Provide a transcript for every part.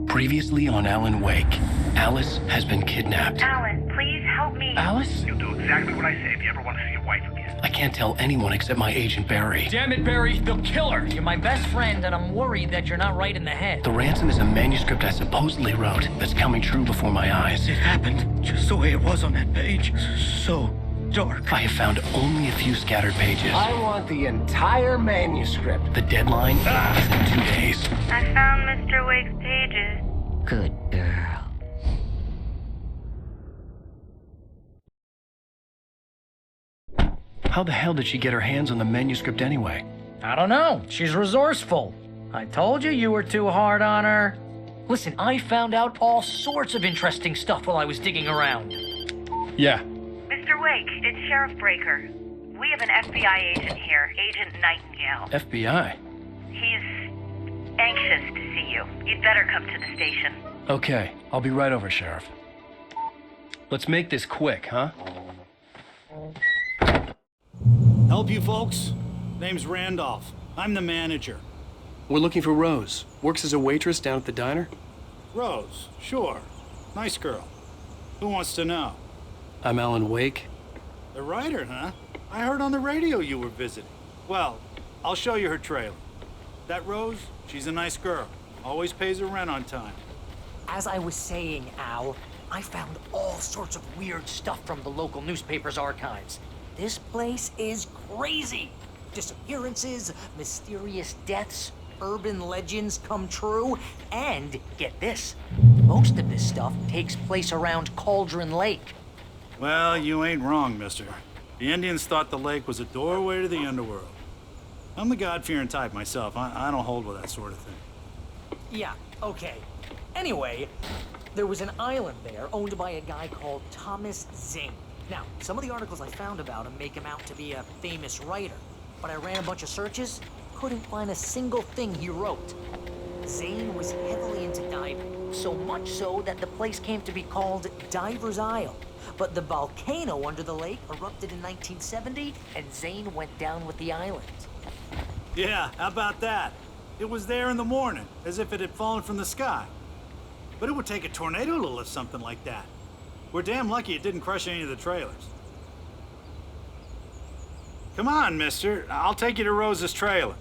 Previously on Alan Wake, Alice has been kidnapped. Alan, please help me. Alice? You'll do exactly what I say if you ever want to see your wife again. I can't tell anyone except my agent Barry. Damn it, Barry, they'll kill her. You're my best friend, and I'm worried that you're not right in the head. The ransom is a manuscript I supposedly wrote that's coming true before my eyes. It happened just the way it was on that page. So dark. I have found only a few scattered pages. I want the entire manuscript. The deadline is in 2 days. I found Mr. Wake's pages. Good girl. How the hell did she get her hands on the manuscript anyway? I don't know. She's resourceful. I told you you were too hard on her. Listen, I found out all sorts of interesting stuff while I was digging around. Yeah. Mr. Wake, it's Sheriff Breaker. We have an FBI agent here, Agent Nightingale. FBI? He's anxious to see you. You'd better come to the station. Okay, I'll be right over, Sheriff. Let's make this quick, huh? Help you folks? Name's Randolph. I'm the manager. We're looking for Rose. Works as a waitress down at the diner. Rose, sure. Nice girl. Who wants to know? I'm Alan Wake. The writer, huh? I heard on the radio you were visiting. Well, I'll show you her trailer. That Rose, she's a nice girl. Always pays her rent on time. As I was saying, Al, I found all sorts of weird stuff from the local newspaper's archives. This place is crazy. Disappearances, mysterious deaths, urban legends come true, and get this, most of this stuff takes place around Cauldron Lake. Well, you ain't wrong, mister. The Indians thought the lake was a doorway to the underworld. I'm the God-fearing type myself. I don't hold with that sort of thing. Yeah, okay. Anyway, there was an island there owned by a guy called Thomas Zane. Now, some of the articles I found about him make him out to be a famous writer, but I ran a bunch of searches, couldn't find a single thing he wrote. Zane was heavily into diving, so much so that the place came to be called Diver's Isle. But the volcano under the lake erupted in 1970, and Zane went down with the island. Yeah, how about that? It was there in the morning, as if it had fallen from the sky. But it would take a tornado to lift something like that. We're damn lucky it didn't crush any of the trailers. Come on, mister. I'll take you to Rose's trailer.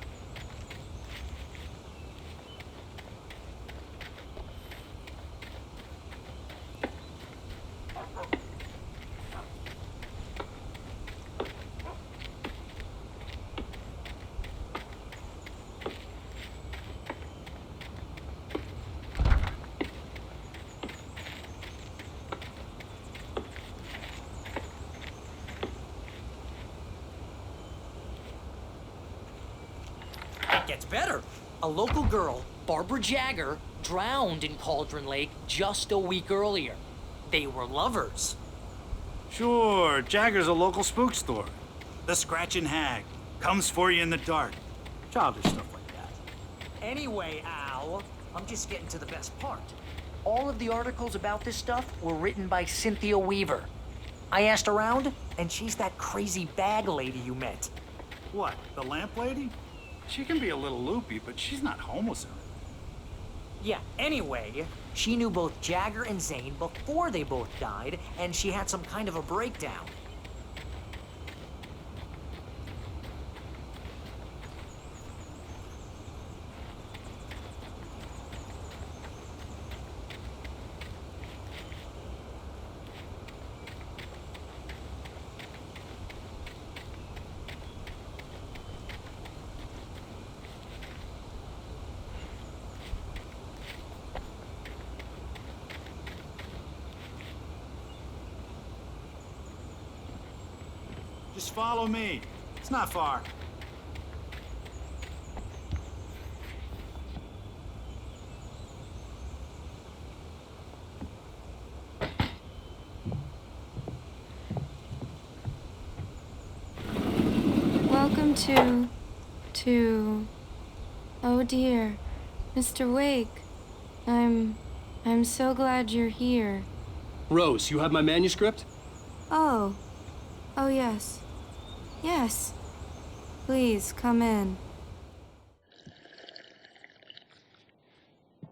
It gets better. A local girl, Barbara Jagger, drowned in Cauldron Lake just a week earlier. They were lovers. Sure, Jagger's a local spook store. The Scratching Hag. Comes for you in the dark. Childish stuff like that. Anyway, Al, I'm just getting to the best part. All of the articles about this stuff were written by Cynthia Weaver. I asked around, and she's that crazy bag lady you met. What, the lamp lady? She can be a little loopy, but she's not homeless. Yeah, anyway, she knew both Jagger and Zane before they both died, and she had some kind of a breakdown. Just follow me. It's not far. Welcome to... Oh dear, Mr. Wake. I'm so glad you're here. Rose, you have my manuscript? Oh. Oh, yes. Yes. Please, come in.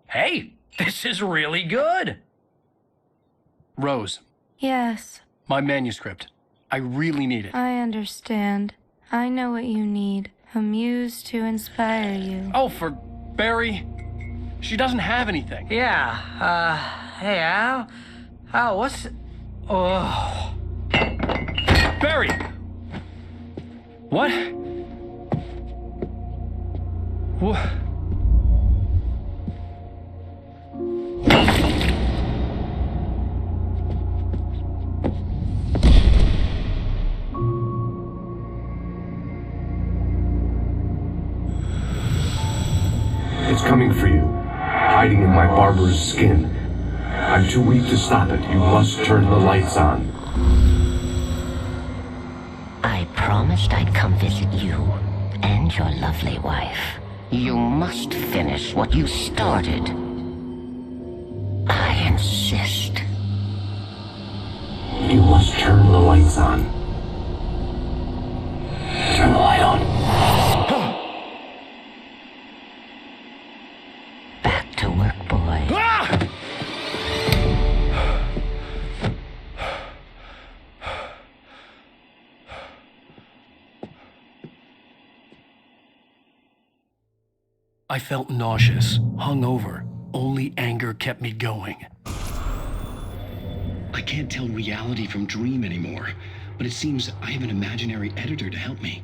Hey, This is really good. Rose, Yes, my manuscript. I really need it. I understand. I know what you need. A muse to inspire you. Oh, for Barry. She doesn't have anything. Yeah, hey, Al? Al, what's... Oh... Barry! What? What? It's coming for you, hiding in my barber's skin. I'm too weak to stop it. You must turn the lights on. I promised I'd come visit you and your lovely wife. You must finish what you started. I insist. You must turn the lights on. Turn the light on. Back to work, boy. I felt nauseous, hungover. Only anger kept me going. I can't tell reality from dream anymore, but it seems I have an imaginary editor to help me.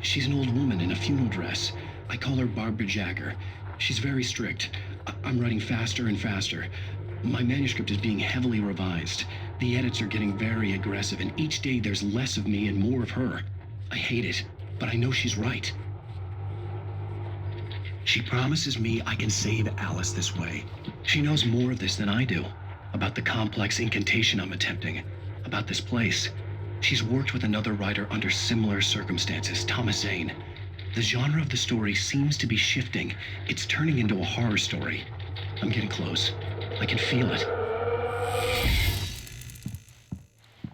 She's an old woman in a funeral dress. I call her Barbara Jagger. She's very strict. I'm writing faster and faster. My manuscript is being heavily revised. The edits are getting very aggressive, and each day there's less of me and more of her. I hate it, but I know she's right. She promises me I can save Alice this way. She knows more of this than I do. About the complex incantation I'm attempting. About this place. She's worked with another writer under similar circumstances, Thomas Zane. The genre of the story seems to be shifting. It's turning into a horror story. I'm getting close. I can feel it.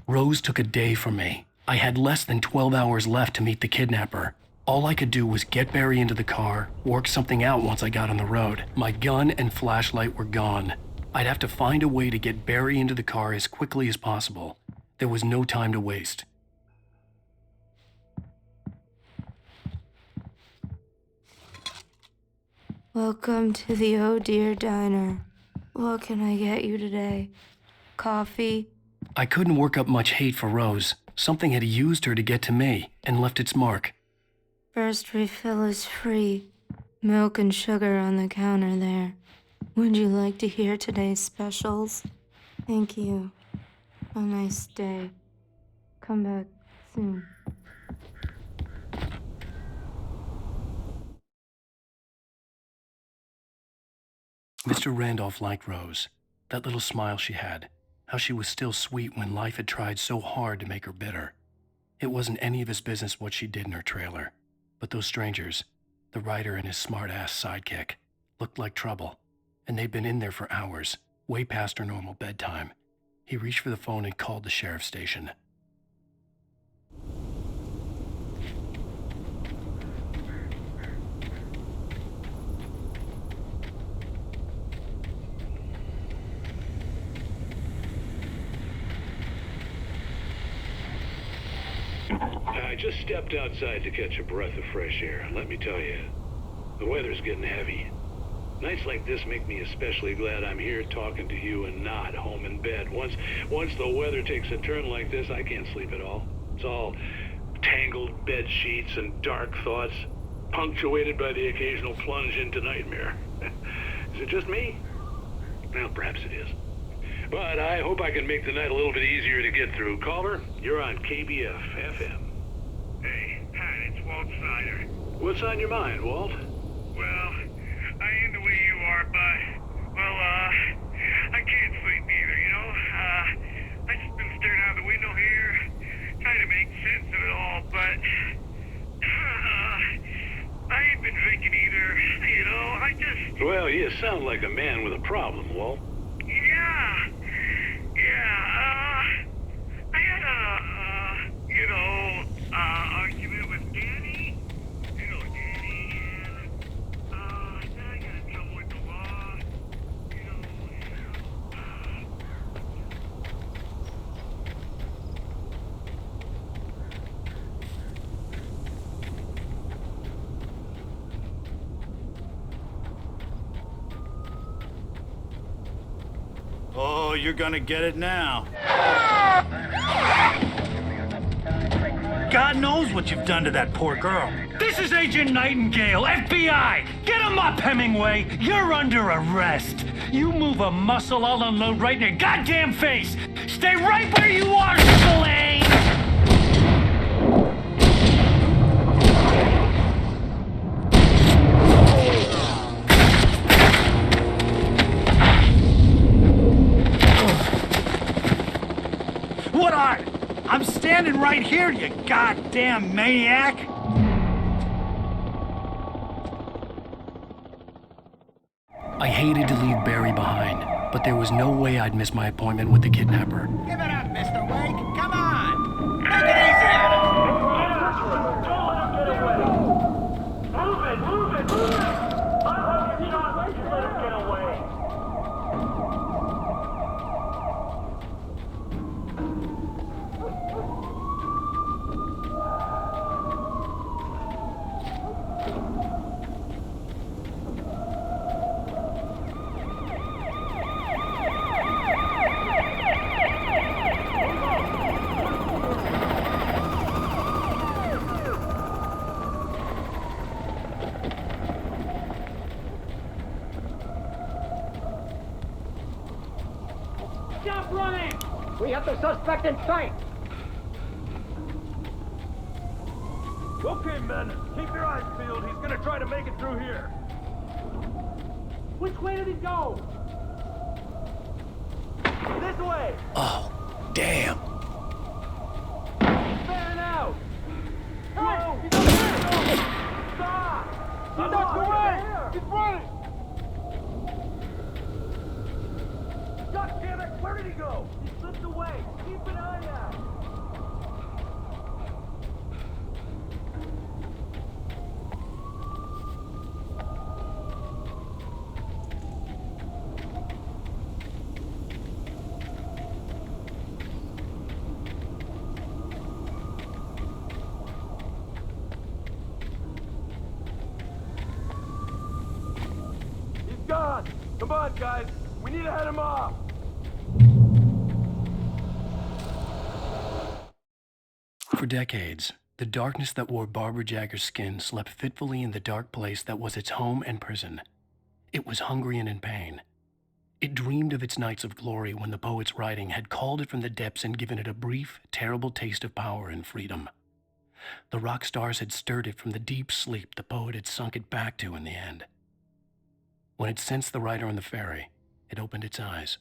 Rose took a day from me. I had less than 12 hours left to meet the kidnapper. All I could do was get Barry into the car, work something out once I got on the road. My gun and flashlight were gone. I'd have to find a way to get Barry into the car as quickly as possible. There was no time to waste. Welcome to the Oh Dear Diner. What can I get you today? Coffee? I couldn't work up much hate for Rose. Something had used her to get to me and left its mark. First refill is free. Milk and sugar on the counter there. Would you like to hear today's specials? Thank you. A nice day. Come back soon. Mr. Randolph liked Rose. That little smile she had. How she was still sweet when life had tried so hard to make her bitter. It wasn't any of his business what she did in her trailer. But those strangers, the writer and his smart-ass sidekick, looked like trouble. And they'd been in there for hours, way past her normal bedtime. He reached for the phone and called the sheriff's station. I just stepped outside to catch a breath of fresh air. Let me tell you, the weather's getting heavy. Nights like this make me especially glad I'm here talking to you and not home in bed. Once the weather takes a turn like this, I can't sleep at all. It's all tangled bed sheets and dark thoughts, punctuated by the occasional plunge into nightmare. Is it just me? Well, perhaps it is. But I hope I can make the night a little bit easier to get through. Caller, you're on KBF FM. Hey, Pat, it's Walt Snyder. What's on your mind, Walt? Well, I am the way you are, but, well, I can't sleep either, you know? I just been staring out the window here, trying to make sense of it all, but, I ain't been drinking either, you know? I just... Well, you sound like a man with a problem, Walt. I had a, argument with Danny. You know Danny, and, now I got in trouble with the law. You you're gonna get it now. God knows what you've done to that poor girl. This is Agent Nightingale, FBI! Get him up, Hemingway! You're under arrest! You move a muscle, I'll unload right in your goddamn face! Stay right where you are, Slane! What are? I'm standing right here, you goddamn maniac! I hated to leave Barry behind, but there was no way I'd miss my appointment with the kidnapper. Give it up, Mr. Wake. Come on. Take it easy on him. Move it! Move it! Move it! I'll have your shot. Let him get away. Stop running! We have the suspect in sight. Okay, men. Keep your eyes peeled. He's gonna try to make it through here. Which way did he go? This way! Oh, damn. Fan out! Hey! He's over here! Stop! He's not away! He's running! God damn it! Where did he go? He slipped away. Keep an eye out. He's gone. Come on, guys. We need to head him off. For decades, the darkness that wore Barbara Jagger's skin slept fitfully in the dark place that was its home and prison. It was hungry and in pain. It dreamed of its nights of glory when the poet's writing had called it from the depths and given it a brief, terrible taste of power and freedom. The rock stars had stirred it from the deep sleep the poet had sunk it back to in the end. When it sensed the writer on the ferry, it opened its eyes.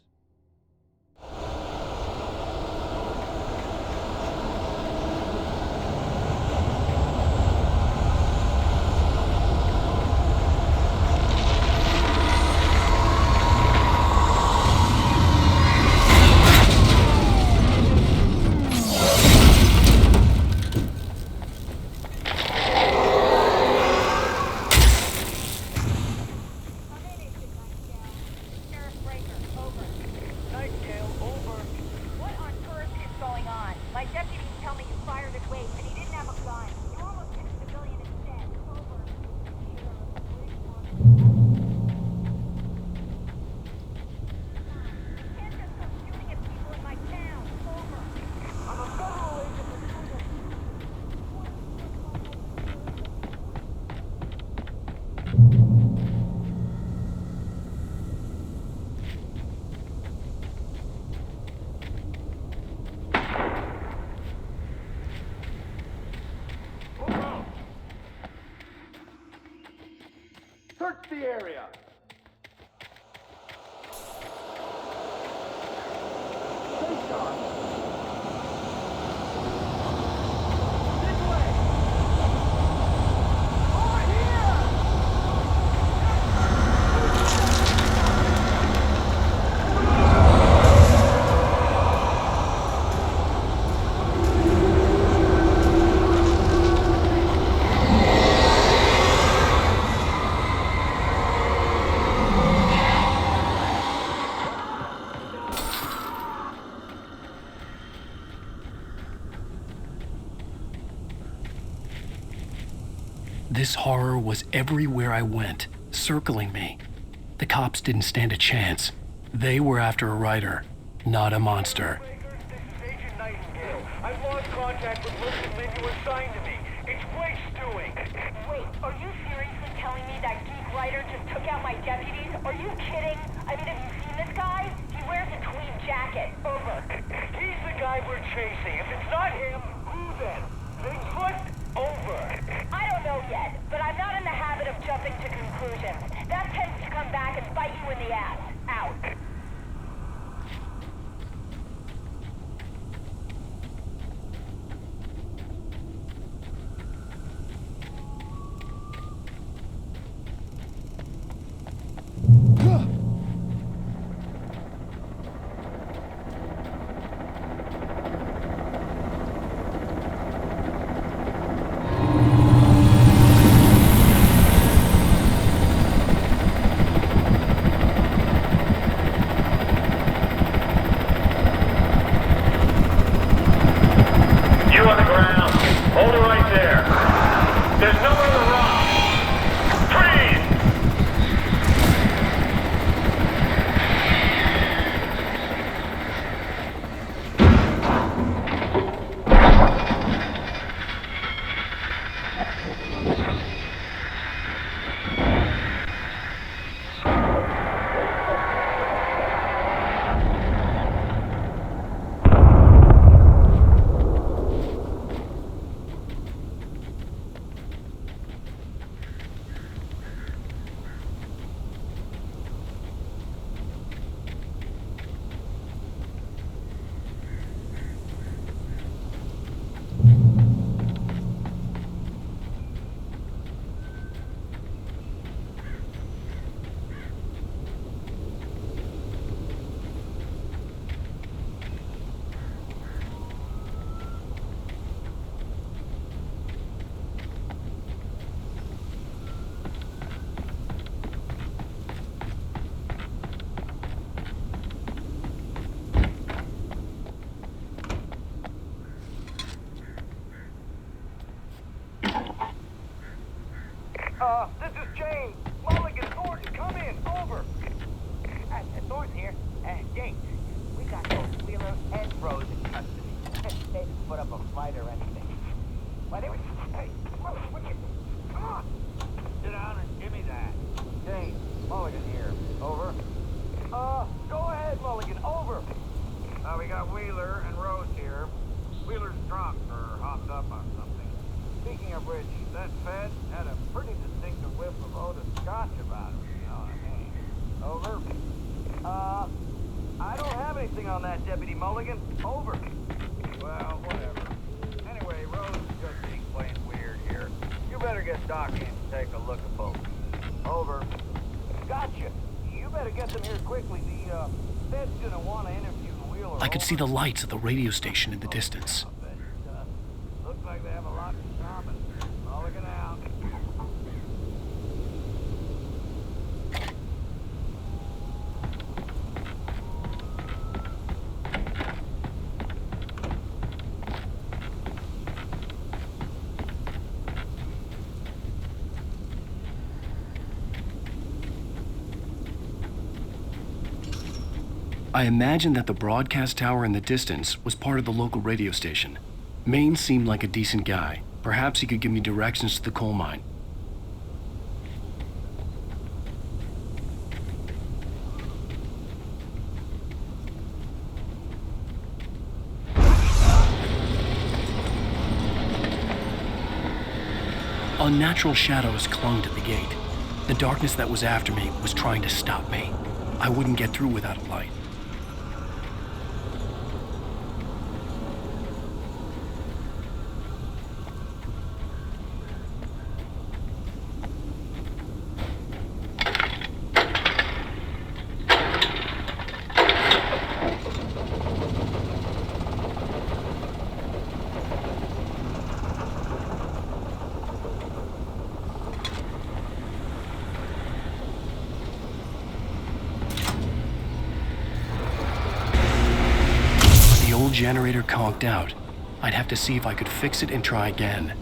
Search the area. Stay sharp. This way. Over here. This horror was everywhere I went, circling me. The cops didn't stand a chance. They were after a writer, not a monster. I've lost contact with local men you assigned to me. It's Waste doing. Wait, are you seriously telling me that geek writer just took out my deputies? Are you kidding? I mean, have you seen this guy? He wears a tweed jacket. Over. He's the guy we're chasing. If it's not him, who then? Bigfoot? Over. I don't know yet, but I'm not in the habit of jumping to conclusions. That tends to come back and bite you in the ass. Out. This is James. Mulligan, Thornton, come in. Over. Thornton here. James, we got both Wheeler and Rose in custody. They didn't put up a fight or anything. Why, they were... Hey, Mulligan, what you... Come on. Sit down and give me that. James, Mulligan here. Over. Go ahead, Mulligan. Over. We got Wheeler and Rose here. Wheeler's drunk or hopped up on something. Speaking of which, that Fed had a pretty distinctive whiff of Otis Scotch about him, you know what I mean? Over. I don't have anything on that, Deputy Mulligan. Over. Well, whatever. Anyway, Rose is just being plain weird here. You better get Doc in to take a look at both. Over. Gotcha. You better get them here quickly. The Fed's gonna want to interview Wheeler. I could see the lights of the radio station in the distance. Looks like they have a lot in common. Mulligan out. I imagined that the broadcast tower in the distance was part of the local radio station. Maine seemed like a decent guy. Perhaps he could give me directions to the coal mine. Unnatural shadows clung to the gate. The darkness that was after me was trying to stop me. I wouldn't get through without a light. Generator conked out. I'd have to see if I could fix it and try again.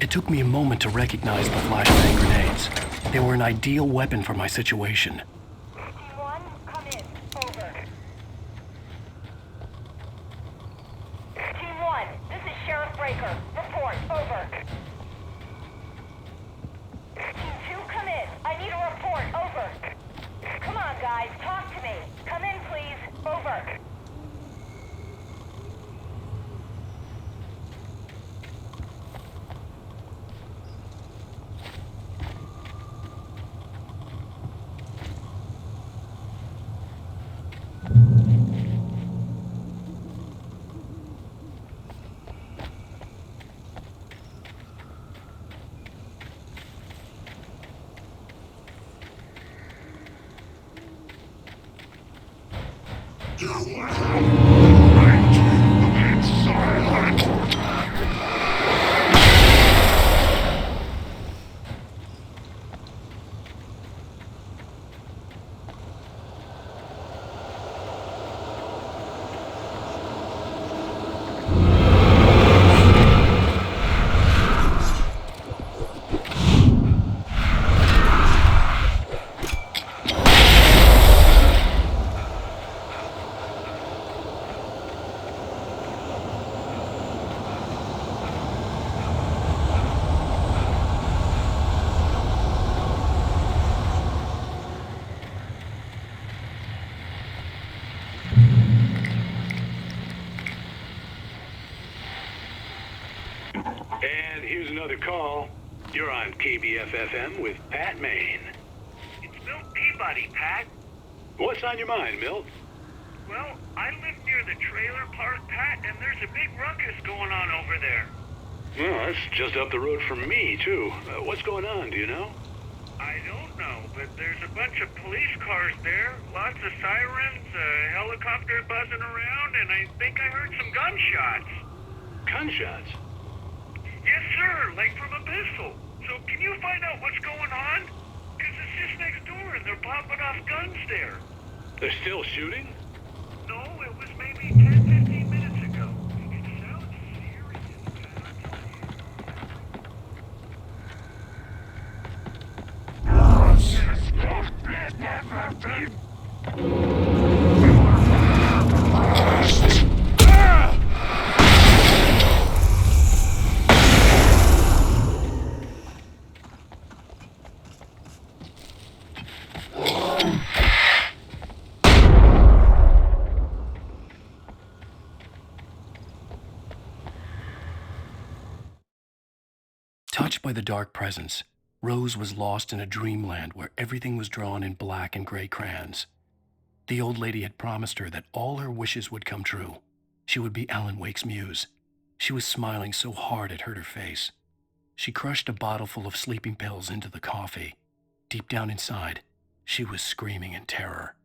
It took me a moment to recognize the flashbang grenades. They were an ideal weapon for my situation. Team 1, come in. Over. Team 1, this is Sheriff Breaker. Report. Over. Team 2, come in. I need a report. Over. Come on, guys. Talk to me. Come in, please. Over. And here's another call. You're on KBF-FM with Pat Maine. It's Milt Peabody, Pat. What's on your mind, Milt? Well, I live near the trailer park, Pat, and there's a big ruckus going on over there. Well, that's just up the road from me, too. What's going on, do you know? I don't know, but there's a bunch of police cars there, lots of sirens, a helicopter buzzing around, and I think I heard some gunshots. Gunshots? Yes, sir, like from a pistol. So can you find out what's going on? Because it's just next door and they're popping off guns there. They're still shooting? No, it was maybe 10, 15 minutes ago. It sounds Touched by the dark presence, Rose was lost in a dreamland where everything was drawn in black and gray crayons. The old lady had promised her that all her wishes would come true. She would be Alan Wake's muse. She was smiling so hard it hurt her face. She crushed a bottle full of sleeping pills into the coffee. Deep down inside, she was screaming in terror.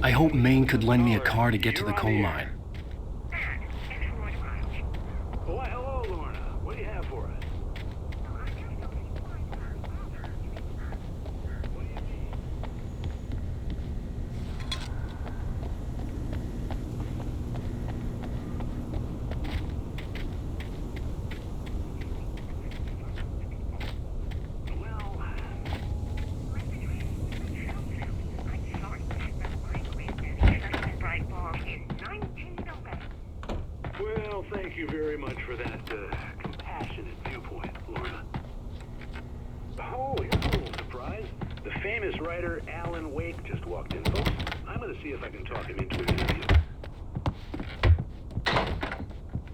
I hoped Maine could lend me a car to get to the coal mine. Oh, why, hello, Lorna. What do you have for us? Well, thank you very much for that compassionate viewpoint, Lorna. Oh, here's a little surprise. The famous writer Alan Wake just walked in, folks. I'm going to see if I can talk him into an interview.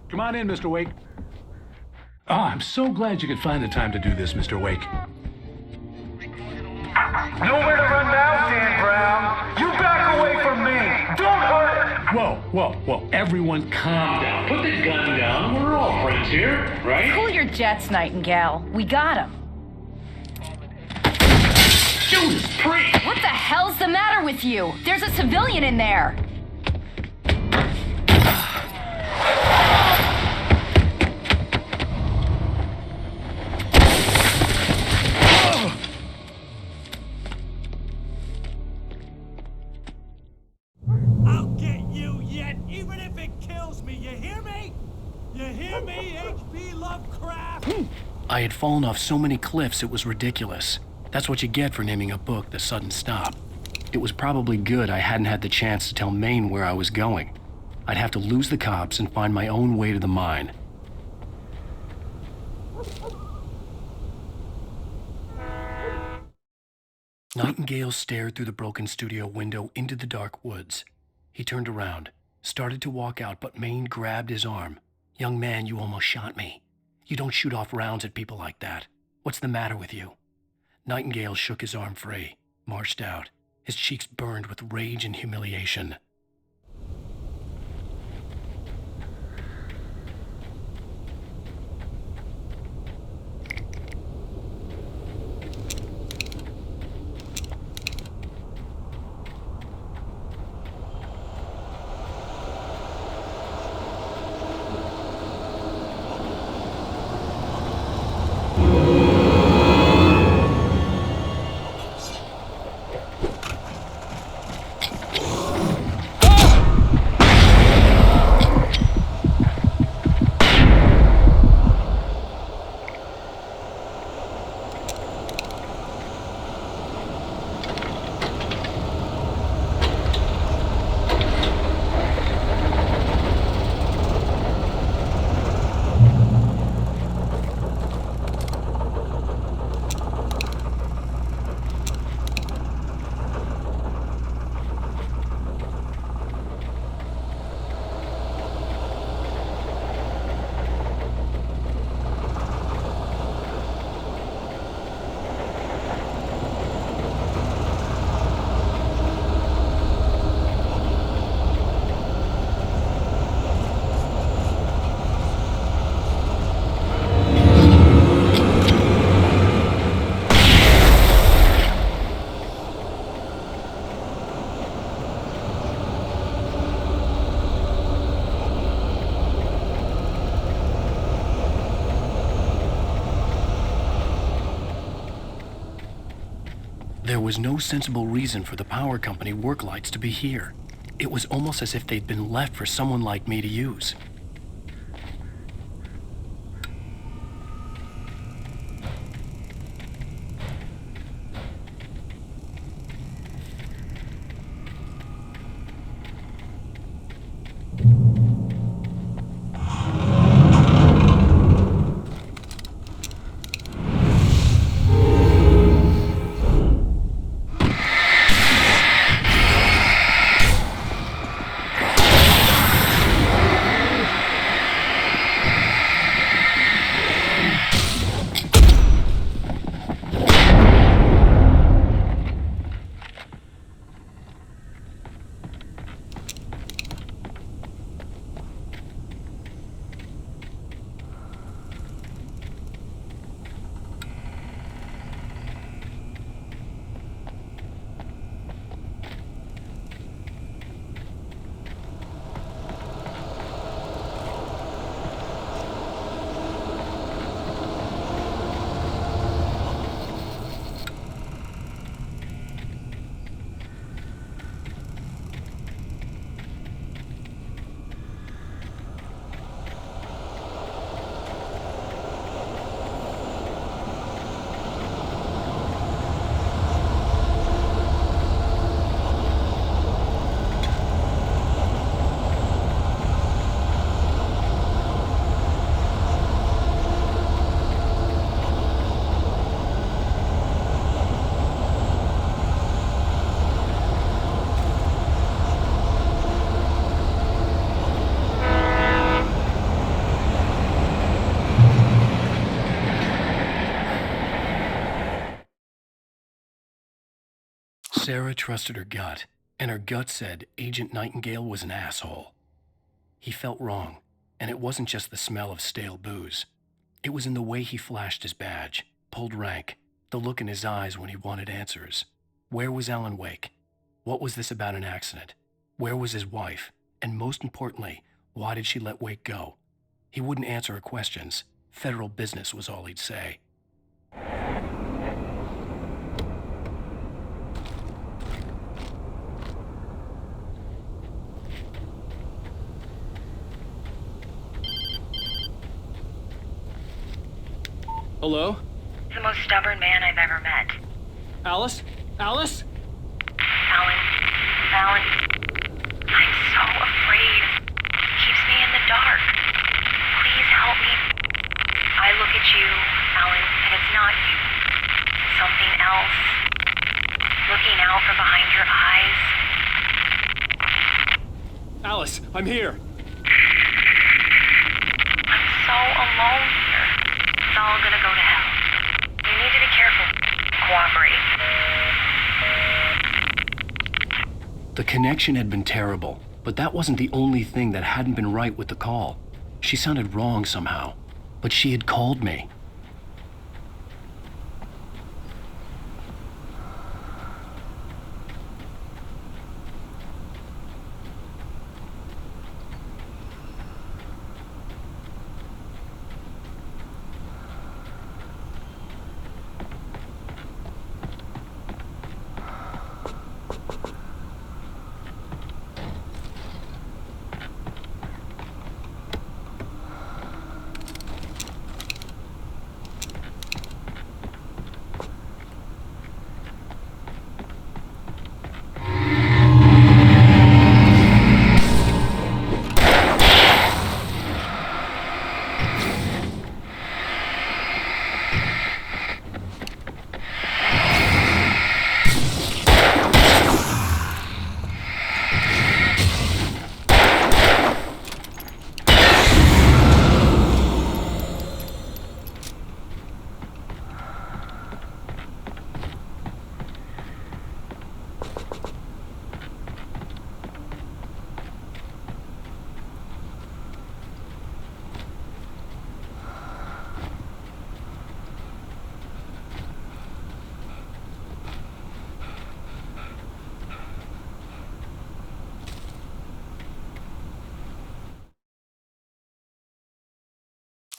Come on in, Mr. Wake. Oh, I'm so glad you could find the time to do this, Mr. Wake. Nowhere to run now, Dan Brown. You back away from me. Don't hurt it. Whoa. Everyone calm down. Put the gun down. We're all friends here, right? Cool your jets, Nightingale. We got him. Judas Priest! What the hell's the matter with you? There's a civilian in there. I'll get you yet, even if it kills me. You hear me? You hear me, H.P. Lovecraft? I had fallen off so many cliffs it was ridiculous. That's what you get for naming a book The Sudden Stop. It was probably good I hadn't had the chance to tell Maine where I was going. I'd have to lose the cops and find my own way to the mine. Nightingale stared through the broken studio window into the dark woods. He turned around, started to walk out, but Maine grabbed his arm. "Young man, you almost shot me. You don't shoot off rounds at people like that. What's the matter with you?" Nightingale shook his arm free, marched out. His cheeks burned with rage and humiliation. There was no sensible reason for the power company work lights to be here. It was almost as if they'd been left for someone like me to use. Sarah trusted her gut, and her gut said Agent Nightingale was an asshole. He felt wrong, and it wasn't just the smell of stale booze. It was in the way he flashed his badge, pulled rank, the look in his eyes when he wanted answers. Where was Alan Wake? What was this about an accident? Where was his wife? And most importantly, why did she let Wake go? He wouldn't answer her questions. Federal business was all he'd say. Hello? The most stubborn man I've ever met. Alice? Alice? Alan. Alan. I'm so afraid. He keeps me in the dark. Please help me. I look at you, Alan, and it's not you. Something else. Looking out from behind your eyes. Alice, I'm here. I'm so alone here. It's all gonna go to hell. You need to be careful. Cooperate. The connection had been terrible, but that wasn't the only thing that hadn't been right with the call. She sounded wrong somehow, but she had called me.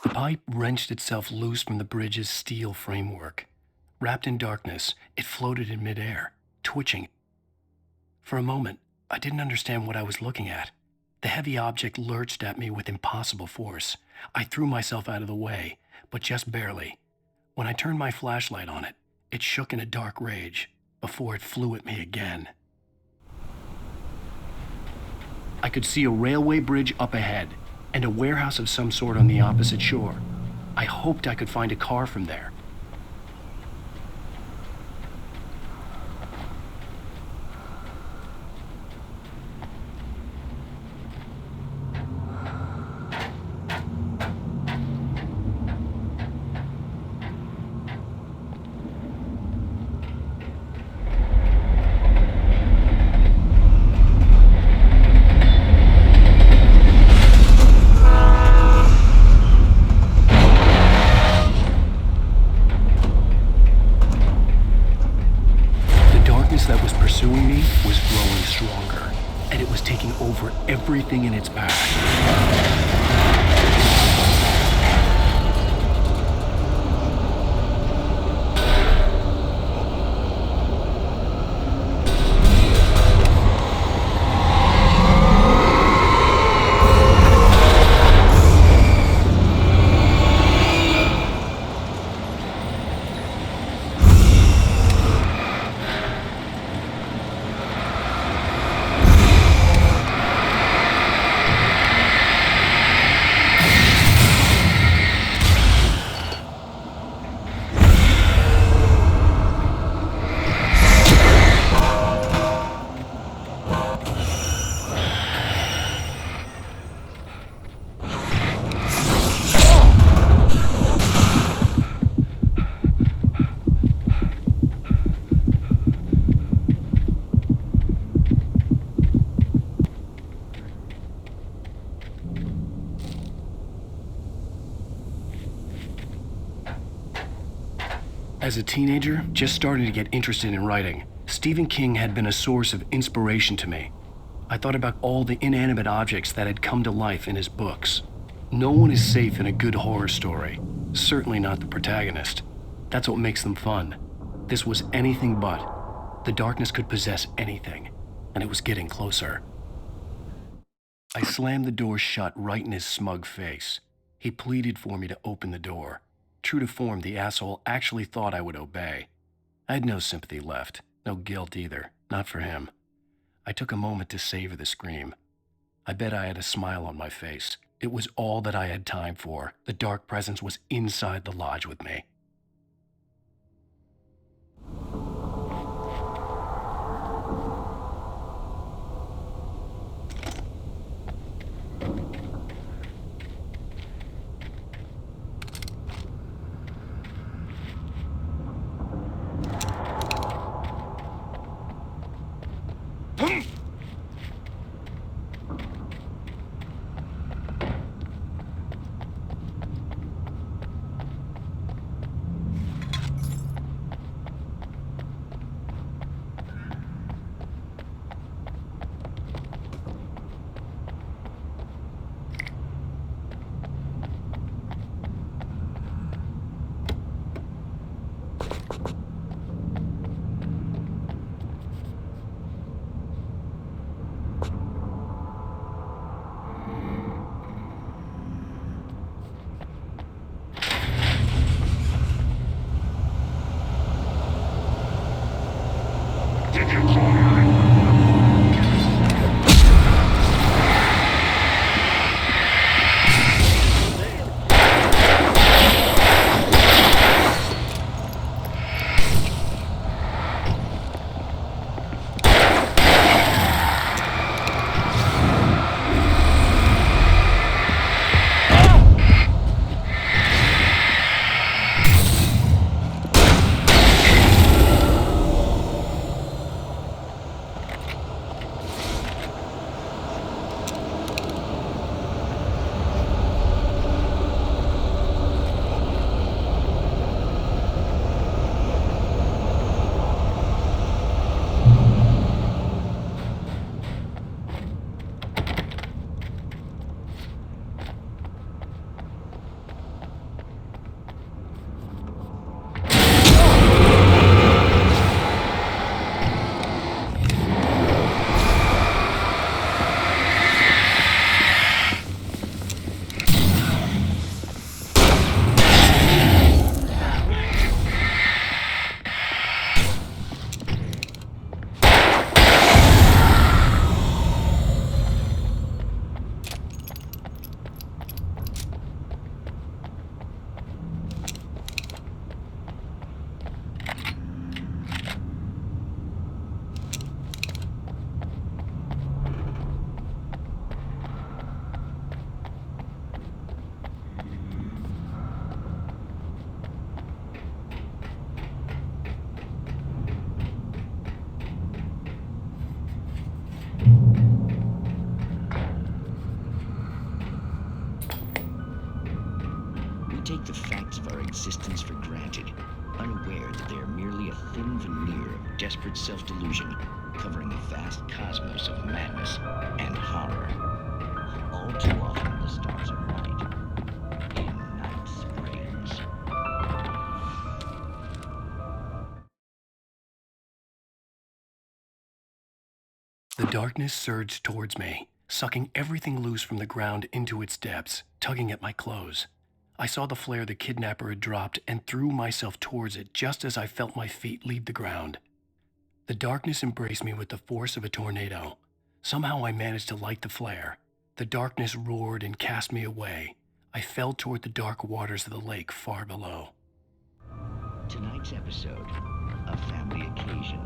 The pipe wrenched itself loose from the bridge's steel framework. Wrapped in darkness, it floated in midair, twitching. For a moment, I didn't understand what I was looking at. The heavy object lurched at me with impossible force. I threw myself out of the way, but just barely. When I turned my flashlight on it, it shook in a dark rage before it flew at me again. I could see a railway bridge up ahead, and a warehouse of some sort on the opposite shore. I hoped I could find a car from there. That was pursuing me was growing stronger, and it was taking over everything in its path. As a teenager, just starting to get interested in writing, Stephen King had been a source of inspiration to me. I thought about all the inanimate objects that had come to life in his books. No one is safe in a good horror story, certainly not the protagonist. That's what makes them fun. This was anything but. The darkness could possess anything, and it was getting closer. I slammed the door shut right in his smug face. He pleaded for me to open the door. True to form, the asshole actually thought I would obey. I had no sympathy left, no guilt either, not for him. I took a moment to savor the scream. I bet I had a smile on my face. It was all that I had time for. The dark presence was inside the lodge with me. Take the facts of our existence for granted, unaware that they are merely a thin veneer of desperate self-delusion, covering the vast cosmos of madness and horror. All too often, the stars are right. In Night Springs. The darkness surged towards me, sucking everything loose from the ground into its depths, tugging at my clothes. I saw the flare the kidnapper had dropped and threw myself towards it just as I felt my feet leave the ground. The darkness embraced me with the force of a tornado. Somehow I managed to light the flare. The darkness roared and cast me away. I fell toward the dark waters of the lake far below. Tonight's episode, a family occasion.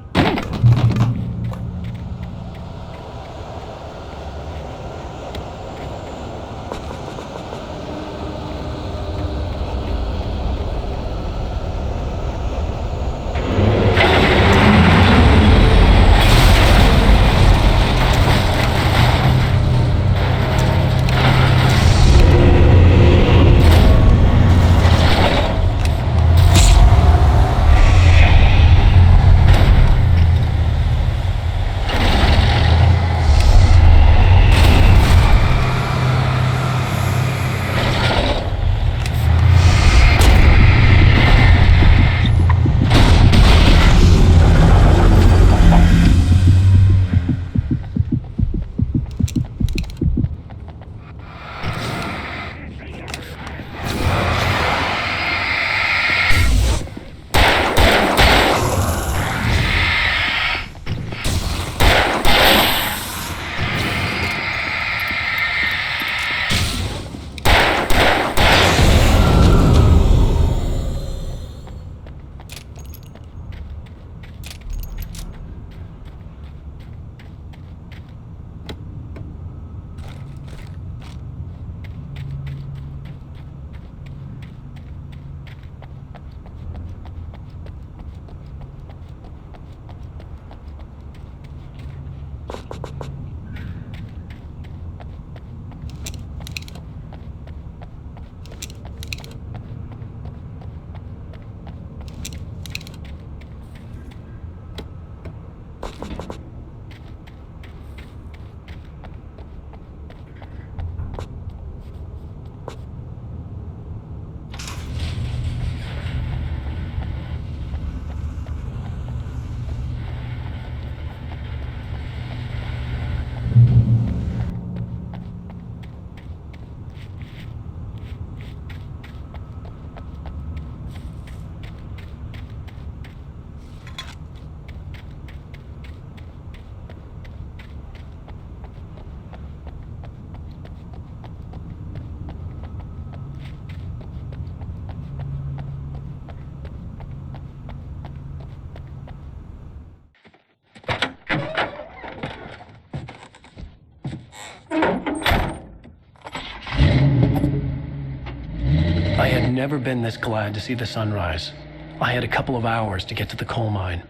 never been this glad to see the sunrise. I had a couple of hours to get to the coal mine.